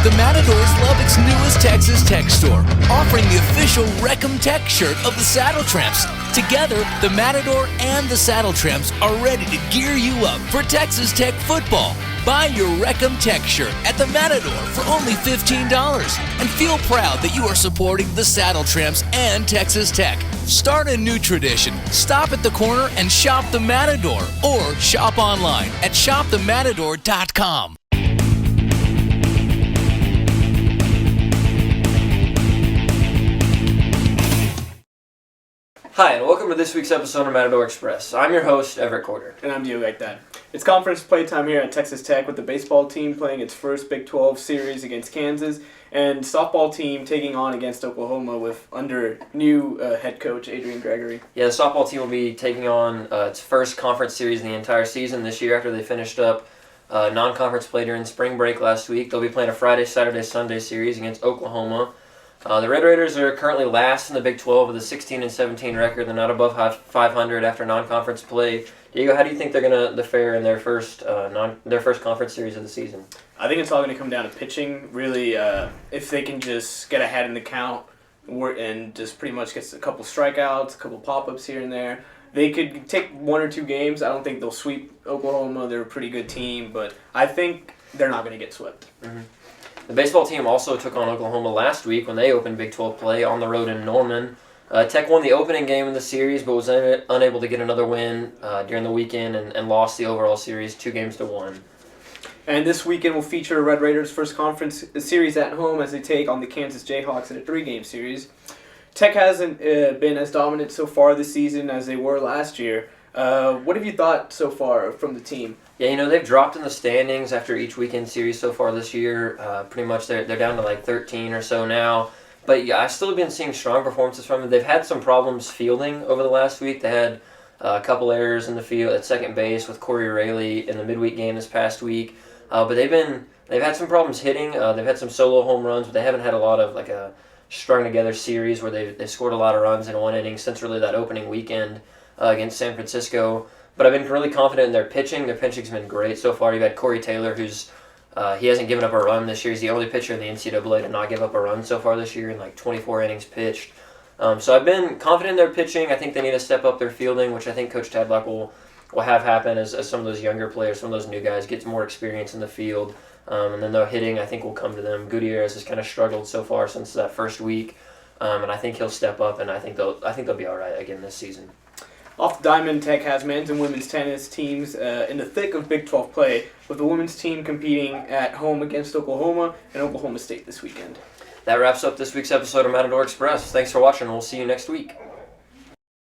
The Matadors love its newest Texas Tech store, offering the official Wreck-'em Tech shirt of the Saddle Tramps. Together, the Matador and the Saddle Tramps are ready to gear you up for Texas Tech football. Buy your Wreck-'em Tech shirt at the Matador for only $15 and feel proud that you are supporting the Saddle Tramps and Texas Tech. Start a new tradition. Stop at the corner and shop the Matador, or shop online at shopthematador.com. Hi, and welcome to this week's episode of Matador Express. I'm your host, Everett. And I'm Gaytan. It's conference play time here at Texas Tech with the baseball team playing its first Big 12 series against Kansas, and softball team taking on against Oklahoma with under new head coach Adrian Gregory. Yeah, the softball team will be taking on its first conference series in the entire season this year after they finished up non-conference play during spring break last week. They'll be playing a Friday, Saturday, Sunday series against Oklahoma. The Red Raiders are currently last in the Big 12 with a 16-17 record. They're not above 500 after non-conference play. Diego, how do you think they're going to fare in their first conference series of the season? I think it's all going to come down to pitching. Really, if they can just get ahead in the count and just pretty much get a couple strikeouts, a couple pop-ups here and there, they could take one or two games. I don't think they'll sweep Oklahoma. They're a pretty good team, but I think they're not going to get swept. Mm-hmm. The baseball team also took on Oklahoma last week when they opened Big 12 play on the road in Norman. Tech won the opening game in the series, but was unable to get another win during the weekend and lost the overall series 2-1. And this weekend will feature Red Raiders' first conference series at home as they take on the Kansas Jayhawks in a 3-game series. Tech hasn't been as dominant so far this season as they were last year. What have you thought so far from the team? Yeah, they've dropped in the standings after each weekend series so far this year. Pretty much they're down to like 13 or so now. But yeah, I've still been seeing strong performances from them. They've had some problems fielding over the last week. They had a couple errors in the field at second base with Corey Rayleigh in the midweek game this past week. But they've had some problems hitting. They've had some solo home runs, but they haven't had a lot of like a strung together series where they've scored a lot of runs in one inning since really that opening weekend against San Francisco. But I've been really confident in their pitching. Their pitching's been great so far. You've had Corey Taylor, who's he hasn't given up a run this year. He's the only pitcher in the NCAA to not give up a run so far this year in like 24 innings pitched. So I've been confident in their pitching. I think they need to step up their fielding, which I think Coach Tadlock will have happen as some of those younger players, some of those new guys get more experience in the field. And then their hitting, I think, will come to them. Gutierrez has kind of struggled so far since that first week, and I think he'll step up, and I think they'll be all right again this season. Off the diamond, Tech has men's and women's tennis teams in the thick of Big 12 play, with the women's team competing at home against Oklahoma and Oklahoma State this weekend. That wraps up this week's episode of Matador Express. Thanks for watching, and we'll see you next week.